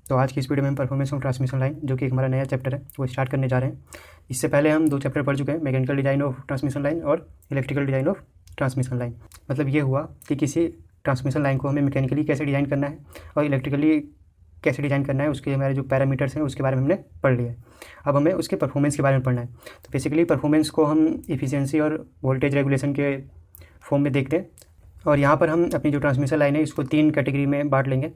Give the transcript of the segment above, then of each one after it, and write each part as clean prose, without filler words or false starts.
तो आज की इस वीडियो में हम परफॉर्मेंस ऑफ ट्रांसमिशन लाइन, जो कि हमारा नया चैप्टर है, वो स्टार्ट करने जा रहे हैं। इससे पहले हम 2 चैप्टर पढ़ चुके हैं, mechanical design of transmission line और electrical design of transmission line. मतलब ये हुआ कि किसी ट्रांसमिशन लाइन को हमें मैकेनिकली कैसे डिज़ाइन करना है और इलेक्ट्रिकली कैसे डिज़ाइन करना है, उसके हमारे जो पैरामीटर्स हैं उसके बारे में हमने पढ़ लिया है। अब हमें उसके परफॉर्मेंस के बारे में पढ़ना है। तो बेसिकली परफॉर्मेंस को हम इफिशियंसी और वोल्टेज रेगुलेशन के फॉर्म में देखते हैं। और यहाँ पर हम अपनी जो ट्रांसमिशन लाइन है इसको 3 कैटेगरी में बांट लेंगे,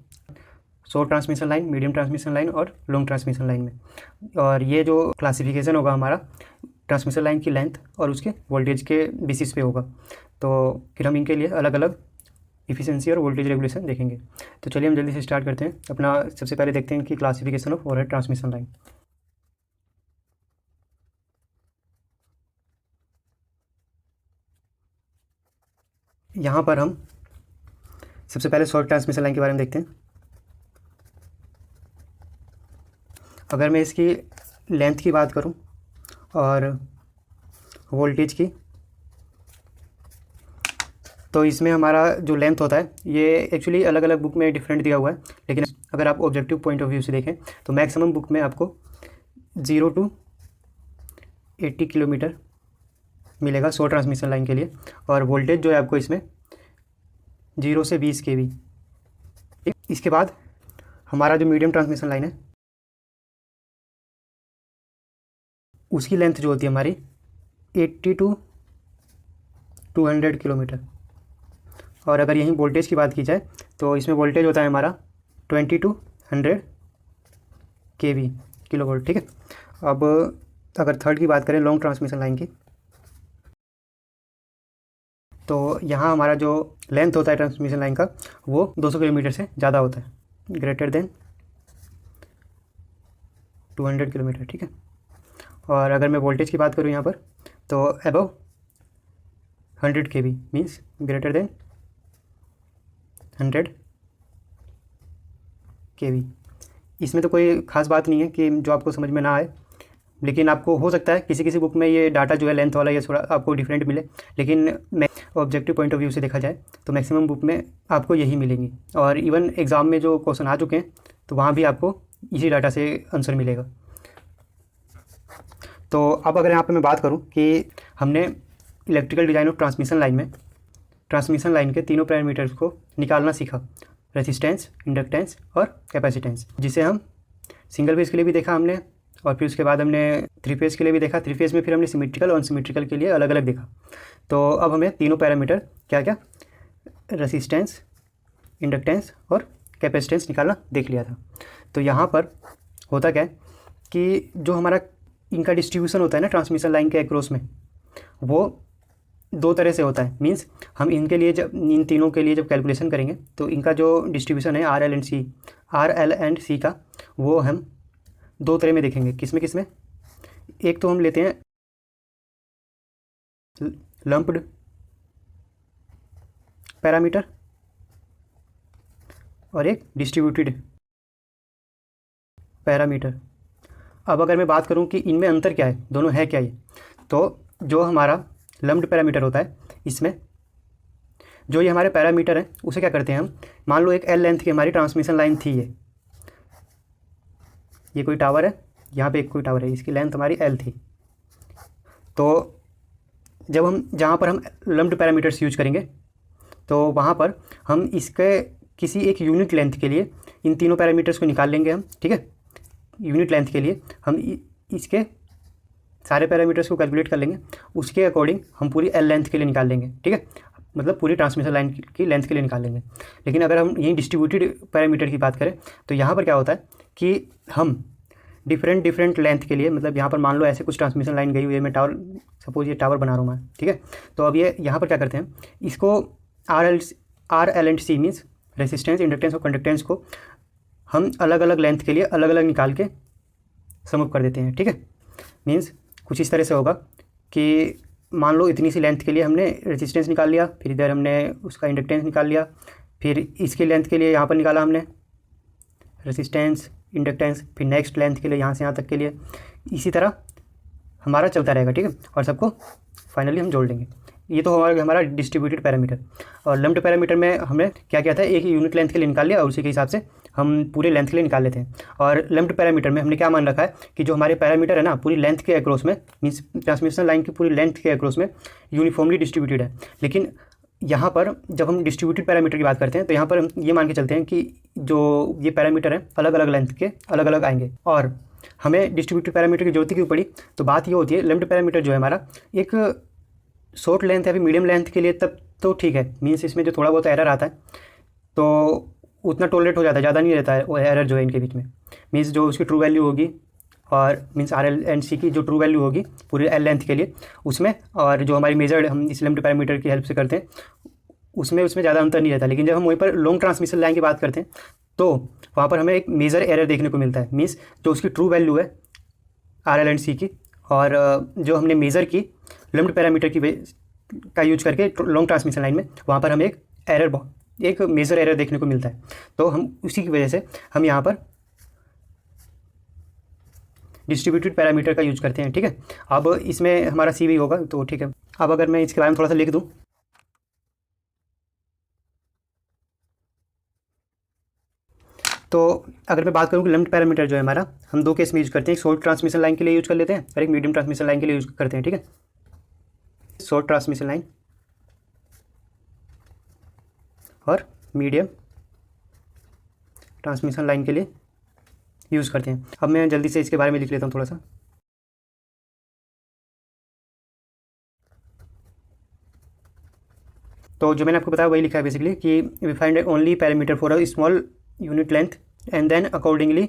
short transmission line, medium transmission line और लॉन्ग ट्रांसमिशन लाइन में। और ये जो क्लासिफिकेशन होगा हमारा ट्रांसमिशन लाइन की लेंथ और उसके वोल्टेज के बेसिस पे होगा। तो फिर हम इनके लिए अलग अलग इफिशिएंसी और वोल्टेज रेगुलेशन देखेंगे। तो चलिए हम जल्दी से स्टार्ट करते हैं। अपना सबसे पहले देखते हैं कि classification of overhead transmission line. यहाँ पर हम सबसे पहले शॉर्ट ट्रांसमिशन लाइन के बारे में देखते हैं। अगर मैं इसकी लेंथ की बात करूं और वोल्टेज की, तो इसमें हमारा जो लेंथ होता है ये एक्चुअली अलग अलग बुक में डिफरेंट दिया हुआ है, लेकिन अगर आप ऑब्जेक्टिव पॉइंट ऑफ व्यू से देखें तो मैक्सिमम बुक में आपको 0 to 80 किलोमीटर मिलेगा शॉर्ट ट्रांसमिशन लाइन के लिए। और वोल्टेज जो है आपको इसमें 0 से 20 kV। इसके बाद हमारा जो मीडियम ट्रांसमिशन लाइन है उसकी लेंथ जो होती है हमारी 80 to 200 किलोमीटर। और अगर यहीं वोल्टेज की बात की जाए तो इसमें वोल्टेज होता है हमारा 20 to 100 kV, किलो वोल्ट। ठीक है। अब अगर थर्ड की बात करें लॉन्ग ट्रांसमिशन लाइन की, तो यहाँ हमारा जो लेंथ होता है ट्रांसमिशन लाइन का वो 200 किलोमीटर से ज़्यादा होता है, ग्रेटर देन 200 किलोमीटर। ठीक है। और अगर मैं वोल्टेज की बात करूँ यहाँ पर तो above 100 kV means greater than 100 kV। इसमें तो कोई ख़ास बात नहीं है कि जो आपको समझ में ना आए, लेकिन आपको हो सकता है किसी किसी बुक में ये डाटा जो है लेंथ वाला ये थोड़ा आपको डिफरेंट मिले, लेकिन मैं ऑब्जेक्टिव पॉइंट ऑफ व्यू से देखा जाए तो मैक्सिमम बुक में आपको यही मिलेंगी। और इवन एग्ज़ाम में जो क्वेश्चन आ चुके हैं तो वहाँ भी आपको इसी डाटा से आंसर मिलेगा। तो अब अगर यहाँ पर मैं बात करूँ कि हमने electrical design of transmission line में ट्रांसमिशन लाइन के तीनों पैरामीटर्स को निकालना सीखा, रेजिस्टेंस, इंडक्टेंस और कैपेसिटेंस, जिसे हम सिंगल फेज के लिए भी देखा हमने, और फिर उसके बाद हमने 3 फेज के लिए भी देखा। 3 फेज में फिर हमने सिमेट्रिकल और अनसिमेट्रिकल के लिए अलग अलग देखा। तो अब हमें तीनों पैरामीटर क्या क्या, रेजिस्टेंस, इंडक्टेंस और कैपेसिटेंस निकालना देख लिया था। तो यहाँ पर होता क्या है कि जो हमारा इनका डिस्ट्रीब्यूशन होता है ना ट्रांसमिशन लाइन के अक्रॉस में, वो 2 तरह से होता है। मींस हम इनके लिए जब इन तीनों के लिए जब कैलकुलेशन करेंगे तो इनका जो डिस्ट्रीब्यूशन है आर एल एंड सी का, वो हम 2 तरह में देखेंगे। किस में एक तो हम लेते हैं लंप्ड पैरामीटर और एक डिस्ट्रीब्यूटेड पैरामीटर। अब अगर मैं बात करूं कि इनमें अंतर क्या है, दोनों है क्या ये, तो जो हमारा लंप्ड पैरामीटर होता है, इसमें जो ये हमारे पैरामीटर हैं उसे क्या करते हैं हम, मान लो एक एल लेंथ की हमारी ट्रांसमिशन लाइन थी, ये कोई टावर है, यहाँ पे एक कोई टावर है, इसकी लेंथ हमारी एल थी। तो जब हम जहाँ पर हम लंप्ड पैरामीटर्स यूज करेंगे तो वहाँ पर हम इसके किसी एक यूनिट लेंथ के लिए इन तीनों पैरामीटर्स को निकाल लेंगे हम। ठीक है। यूनिट लेंथ के लिए हम इसके सारे पैरामीटर्स को कैलकुलेट कर लेंगे, उसके अकॉर्डिंग हम पूरी एल लेंथ के लिए निकाल लेंगे। ठीक है। मतलब पूरी ट्रांसमिशन लाइन की लेंथ के लिए निकाल लेंगे। लेकिन अगर हम यहीं डिस्ट्रीब्यूटेड पैरामीटर की बात करें तो यहाँ पर क्या होता है कि हम डिफरेंट लेंथ के लिए, मतलब यहाँ पर मान लो ऐसे कुछ ट्रांसमिशन लाइन गई हुई है, मैं टावर, सपोज ये टावर बना रहा हूँ मैं। ठीक है। तो अब ये यहाँ पर क्या करते हैं, इसको R L and C means resistance, inductance और कंडक्टेंस को हम अलग अलग लेंथ के लिए अलग अलग निकाल के सम अप कर देते हैं। ठीक है। मीन्स कुछ इस तरह से होगा कि मान लो इतनी सी लेंथ के लिए हमने रेजिस्टेंस निकाल लिया, फिर इधर हमने उसका इंडक्टेंस निकाल लिया, फिर इसके लेंथ के लिए यहाँ पर निकाला हमने रेजिस्टेंस, इंडक्टेंस, फिर नेक्स्ट लेंथ के लिए यहाँ से यहाँ तक के लिए, इसी तरह हमारा चलता रहेगा। ठीक है। और सबको फाइनली हम जोड़ लेंगे। ये तो हमारा डिस्ट्रीब्यूटेड पैरामीटर। और लंप्ड पैरामीटर में हमने क्या किया था, एक यूनिट लेंथ के लिए निकाल लिया और उसी के हिसाब से हम पूरे लेंथ के लिए निकाल लेते हैं। और लम्प्ड पैरामीटर में हमने क्या मान रखा है कि जो हमारे पैरामीटर है ना पूरी लेंथ के अक्रॉस में, मीन्स ट्रांसमिशन लाइन की पूरी लेंथ के अक्रॉस में यूनिफॉर्मली डिस्ट्रीब्यूटेड है। लेकिन यहाँ पर जब हम डिस्ट्रीब्यूटेड पैरामीटर की बात करते हैं तो यहाँ पर हम ये मान के चलते हैं कि जो ये पैरामीटर हैं अलग अलग लेंथ के अलग अलग आएंगे, और हमें डिस्ट्रीब्यूटेड पैरामीटर की जरूरत क्यों पड़ी? तो बात ये होती है, लम्प्ड पैरामीटर जो है हमारा एक शॉर्ट लेंथ या फिर मीडियम लेंथ के लिए तब तो ठीक है, मीन्स इसमें जो थोड़ा बहुत एरर आता है तो उतना टॉलरेट हो जाता है, ज़्यादा नहीं रहता है वो एरर जो है इनके बीच में। मीन्स जो उसकी ट्रू वैल्यू होगी और मीन्स आर एल एंड सी की जो ट्रू वैल्यू होगी पूरी एल लेंथ के लिए उसमें, और जो हमारी मेजर्ड हम इस लम्प्ड पैरामीटर की हेल्प से करते हैं उसमें ज़्यादा अंतर नहीं रहता। लेकिन जब हम वहीं पर लॉन्ग ट्रांसमिशन लाइन की बात करते हैं तो वहाँ पर हमें एक मेजर एरर देखने को मिलता है। मीन्स जो उसकी ट्रू वैल्यू है आर एल एंड सी की और जो हमने मेज़र की लम्प्ड पैरामीटर की का यूज करके लॉन्ग ट्रांसमिशन लाइन में, वहाँ पर हमें एक मेजर एरर देखने को मिलता है। तो हम उसी की वजह से हम यहाँ पर डिस्ट्रीब्यूटेड पैरामीटर का यूज करते हैं। ठीक है, अब इसमें हमारा सी भी होगा तो ठीक है। अब अगर मैं इसके बारे में थोड़ा सा लिख दूँ तो अगर मैं बात करूँ कि लम्प्ड पैरामीटर जो है हमारा हम दो केस में यूज करते हैं, एक शॉर्ट ट्रांसमिशन लाइन के लिए यूज कर लेते हैं और एक मीडियम ट्रांसमिशन लाइन के लिए यूज करते हैं। ठीक है, शॉर्ट ट्रांसमिशन लाइन और मीडियम ट्रांसमिशन लाइन के लिए यूज़ करते हैं। अब मैं जल्दी से इसके बारे में लिख लेता हूँ थोड़ा सा। तो जो मैंने आपको बताया वही लिखा है बेसिकली कि we find only parameter for a small unit length and then accordingly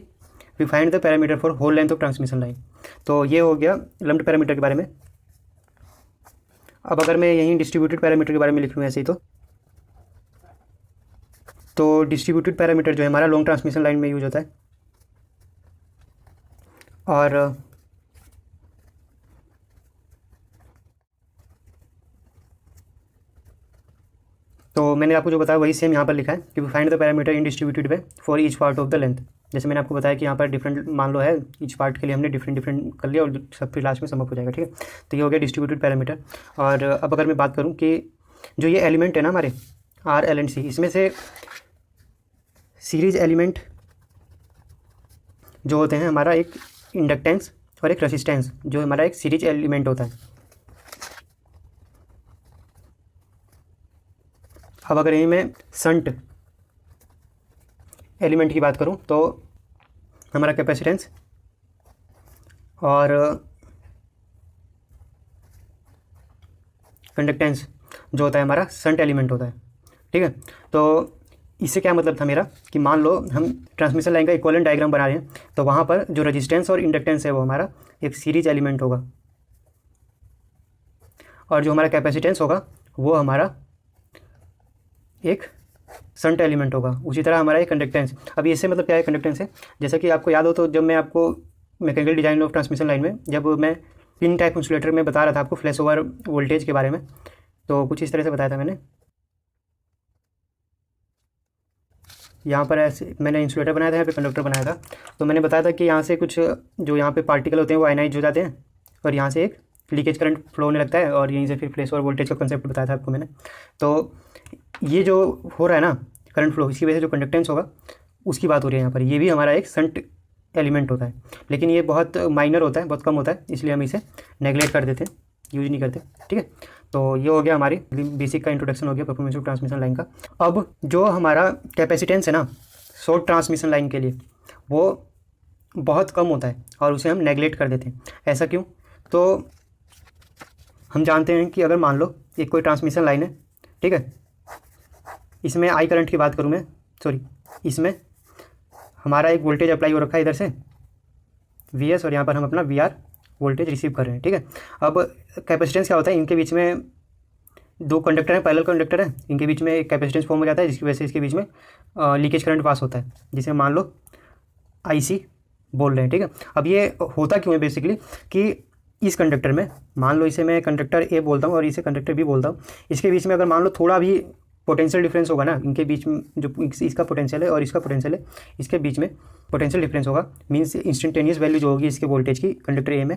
we find the parameter for whole length of transmission line. तो ये हो गया लम्प्ड पैरामीटर के बारे में। अब अगर मैं यहीं डिस्ट्रीब्यूटेड पैरामीटर के बारे में लिख लूँ ऐसे ही तो डिस्ट्रीब्यूटेड पैरामीटर जो है हमारा लॉन्ग ट्रांसमिशन लाइन में यूज होता है और तो मैंने आपको जो बताया वही सेम यहाँ पर लिखा है कि find the parameter in distributed way for each part of the length. जैसे मैंने आपको बताया कि यहाँ पर डिफरेंट मान लो है, ईच पार्ट के लिए हमने डिफरेंट कर लिया और सब फिर लास्ट में सम अप हो जाएगा। ठीक है, तो ये हो गया डिस्ट्रीब्यूटेड पैरामीटर। और अब अगर मैं बात करूँ कि जो ये एलिमेंट है ना हमारे आर एल एंड सी, इसमें से सीरीज एलिमेंट जो होते हैं हमारा एक इंडक्टेंस और एक रेसिस्टेंस जो हमारा एक सीरीज एलिमेंट होता है। अब अगर यहीं मैं शंट एलिमेंट की बात करूं तो हमारा कैपेसिटेंस और कंडक्टेंस जो होता है हमारा शंट एलिमेंट होता है। ठीक है, तो इससे क्या मतलब था मेरा कि मान लो हम ट्रांसमिशन लाइन का इक्विवेलेंट डायग्राम बना रहे हैं तो वहाँ पर जो रेजिस्टेंस और इंडक्टेंस है वो हमारा एक सीरीज एलिमेंट होगा और जो हमारा कैपेसिटेंस होगा वो हमारा एक शंट एलिमेंट होगा। उसी तरह हमारा एक कंडक्टेंस। अब इससे मतलब क्या है कंडक्टेंस है, जैसा कि आपको याद हो तो जब मैं आपको mechanical design of transmission line में जब मैं पिन टाइप इंसुलेटर में बता रहा था आपको फ्लैश ओवर वोल्टेज के बारे में, तो कुछ इस तरह से बताया था मैंने। यहाँ पर ऐसे मैंने इंसुलेटर बनाया था, यहाँ पे कंडक्टर बनाया था, तो मैंने बताया था कि यहाँ से कुछ जो यहाँ पे पार्टिकल होते हैं वो आयनाइज हो जाते हैं और यहाँ से एक लीकेज करंट फ्लो होने लगता है और यहीं से फिर फ्लैश ओवर वोल्टेज का कंसेप्ट बताया था आपको मैंने। तो ये जो हो रहा है ना करंट फ्लो, इसकी वजह से जो कंडक्टेंस होगा उसकी बात हो रही है यहाँ पर। ये भी हमारा एक शंट एलिमेंट होता है, लेकिन ये बहुत माइनर होता है, बहुत कम होता है, इसलिए हम इसे नेगलेक्ट कर देते हैं, यूज नहीं करते। ठीक है, तो ये हो गया हमारी बेसिक का इंट्रोडक्शन हो गया परफॉर्मेंस ऑफ ट्रांसमिशन लाइन का। अब जो हमारा कैपेसिटेंस है ना शॉर्ट ट्रांसमिशन लाइन के लिए वो बहुत कम होता है और उसे हम नेगलेक्ट कर देते हैं। ऐसा क्यों? तो हम जानते हैं कि अगर मान लो एक कोई ट्रांसमिशन लाइन है, ठीक है, इसमें आई करंट की बात करूँ मैं, सॉरी, इसमें हमारा एक वोल्टेज अप्लाई हो रखा है इधर से वी एस और यहाँ पर हम अपना वी आर वोल्टेज रिसीव कर रहे हैं। ठीक है, अब कैपेसिटेंस क्या होता है, इनके बीच में दो कंडक्टर हैं, पैरेलल कंडक्टर है, इनके बीच में एक कैपेसिटेंस फॉर्म हो जाता है जिसकी वजह से इसके बीच में लीकेज करंट पास होता है जिसे मान लो आई सी बोल रहे हैं। ठीक है, अब ये होता क्यों है बेसिकली कि इस कंडक्टर में मान लो इसे मैं कंडक्टर ए बोलता हूँ और इसे कंडक्टर बी बोलता हूँ, इसके बीच में अगर मान लो थोड़ा भी पोटेंशियल डिफरेंस होगा ना, इनके बीच में जो इसका पोटेंशियल है और इसका पोटेंशियल है, इसके बीच में पोटेंशियल डिफरेंस होगा, मीन्स इंस्टेंटेनियस वैल्यू जो होगी इसके वोल्टेज की कंडक्टर ए में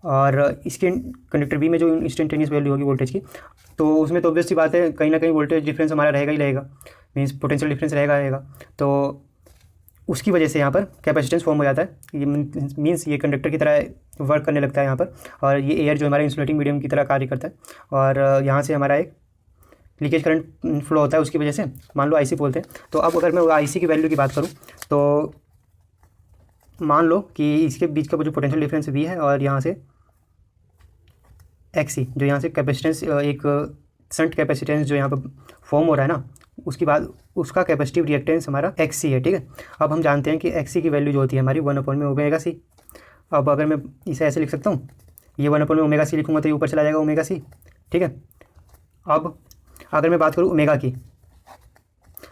और इसके कंडक्टर बी में जो इंस्टेंटेनियस वैल्यू होगी वोल्टेज की, तो उसमें तो ऑब्वियस सी बात है कहीं ना कहीं वोल्टेज डिफरेंस हमारा रहेगा ही रहेगा, मीन्स पोटेंशियल डिफरेंस रहेगा। तो उसकी वजह से यहाँ पर कैपेसिटेंस फॉर्म हो जाता है। ये मीन्स ये कंडक्टर की तरह वर्क करने लगता है यहाँ पर, और ये एयर जो हमारे इंसुलेटिंग मीडियम की तरह कार्य करता है, और यहाँ से हमारा एक लीकेज करंट फ्लो होता है उसकी वजह से, मान लो आईसी बोलते हैं। तो अब अगर मैं आईसी की वैल्यू की बात करूँ तो मान लो कि इसके बीच का जो पोटेंशियल डिफरेंस वी है, और यहाँ से एक्सी जो यहाँ से कैपेसिटेंस, एक शंट कैपेसिटेंस जो यहाँ पर फॉर्म हो रहा है ना, उसके बाद उसका कैपेसिटिव रिएक्टेंस हमारा एक्सी है, ठीक है। अब हम जानते हैं कि एक्सी की वैल्यू जो होती है हमारी 1/ओमेगा सी। अब अगर मैं इसे ऐसे लिख सकता हूँ, ये 1/ओमेगा सी लिखूँगा तो ये ऊपर चला जाएगा ओमेगा सी, ठीक है। अब अगर मैं बात करूँ ओमेगा की,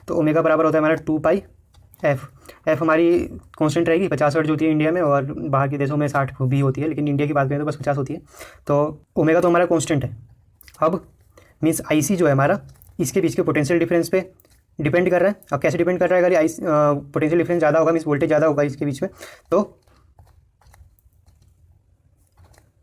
तो ओमेगा बराबर होता है हमारा 2 पाई एफ। एफ हमारी कांस्टेंट रहेगी, 50 हर्ट्ज होती है इंडिया में, और बाहर के देशों में 60 भी होती है, लेकिन इंडिया की बात करें तो बस 50 होती है। तो ओमेगा तो हमारा कांस्टेंट है। अब मीन्स आईसी जो है हमारा इसके बीच के पोटेंशियल डिफरेंस पे डिपेंड कर रहा है। अब कैसे डिपेंड कर रहा है, अगर आई पोटेंशियल डिफरेंस ज़्यादा होगा मीन्स वोल्टेज ज़्यादा होगा इसके बीच में, तो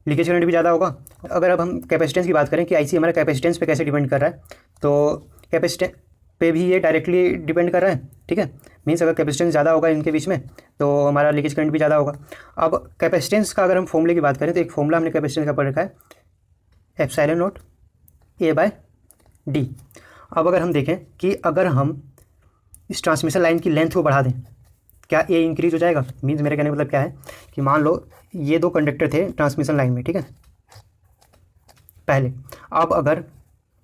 लीकेज करंट भी ज़्यादा होगा। अगर अब हम कैपेसिटेंस की बात करें कि आईसी हमारा कैपेसिटेंस पे कैसे डिपेंड कर रहा है, तो कैपेसिटेंस पे भी ये डायरेक्टली डिपेंड कर रहा है, ठीक है। मीन्स अगर कैपेसिटेंस ज़्यादा होगा इनके बीच में तो हमारा लीकेज करंट भी ज़्यादा होगा। अब कैपेसिटेंस का अगर हम फॉर्मूले की बात करें तो एक फॉर्मूला हमने कैपेसिटेंस का पढ़ रखा है, एप्सिलॉन नॉट A/D। अब अगर हम देखें कि अगर हम इस ट्रांसमिशन लाइन की लेंथ को बढ़ा दें, क्या ए इंक्रीज हो जाएगा? मीन्स मेरे कहने का मतलब क्या है कि मान लो ये 2 कंडक्टर थे ट्रांसमिशन लाइन में, ठीक है, पहले। अब अगर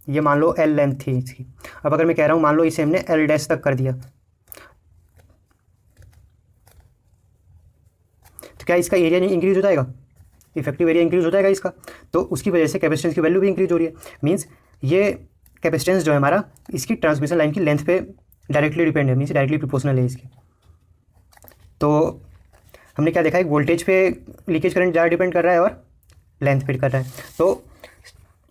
ये मान लो एल लेंथ थी इसकी, अब अगर मैं कह रहा हूँ मान लो इसे हमने एल डैश तक कर दिया, तो क्या इसका एरिया नहीं इंक्रीज हो जाएगा? इफेक्टिव एरिया इंक्रीज हो जाएगा इसका, तो उसकी वजह से कैपेसिटेंस की वैल्यू भी इंक्रीज हो रही है। मीन्स ये कैपेसिटेंस जो है हमारा इसकी ट्रांसमिशन लाइन की लेंथ पे डायरेक्टली डिपेंड है, मीन्स डायरेक्टली प्रोपोर्शनल है इसकी। तो हमने क्या देखा है, वोल्टेज पे लीकेज करंट ज़्यादा डिपेंड कर रहा है और लेंथ पे कर रहा है। तो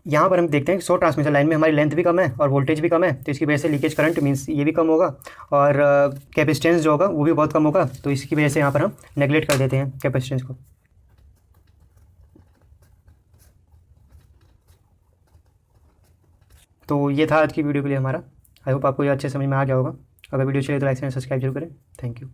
यहाँ पर हम देखते हैं कि 100 ट्रांसमिशन लाइन में हमारी लेंथ भी कम है और वोल्टेज भी कम है, तो इसकी वजह से लीकेज करंट मीन्स ये भी कम होगा, और कैपेसिटेंस जो होगा वो भी बहुत कम होगा। तो इसकी वजह से यहाँ पर हम नेगलेक्ट कर देते हैं कैपेसिटेंस को। तो ये था आज की वीडियो के लिए हमारा। आई होप आपको ये अच्छे समझ में आ गया होगा। अगर वीडियो चाहिए तो लाइक एंड सब्सक्राइब जरूर करें। Thank you.